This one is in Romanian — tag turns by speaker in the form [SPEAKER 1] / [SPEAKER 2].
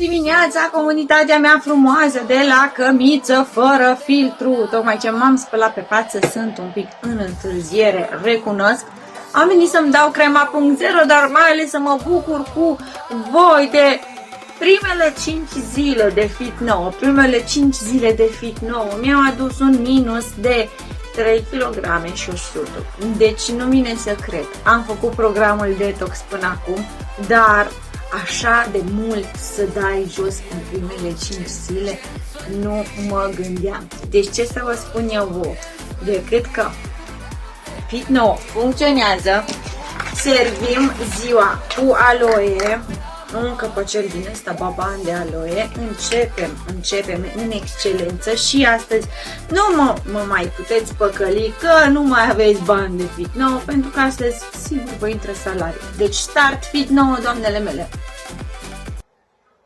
[SPEAKER 1] Dimineața, comunitatea mea frumoasă de la cămiță fără filtru. Tocmai ce m-am spălat pe față, sunt un pic în întârziere, recunosc. Am venit să-mi dau crema.0, dar mai ales să mă bucur cu voi de primele 5 zile de Fit Nou. Primele 5 zile de Fit Nou mi-au adus un minus de 3 kg și 100. Deci nu vine să cred. Am făcut programul detox până acum, dar așa de mult să dai jos în primele 5 zile nu mă gândeam. Deci ce să vă spun eu vouă, decât că Fit Nou funcționează, servim ziua cu aloe, un căpăcel din ăsta baban de aloe, începem în excelență și astăzi nu mă mai puteți păcăli că nu mai aveți bani de Fit Nou, pentru că astăzi sigur vă intră salariul. Deci start Fit Nou, doamnele mele!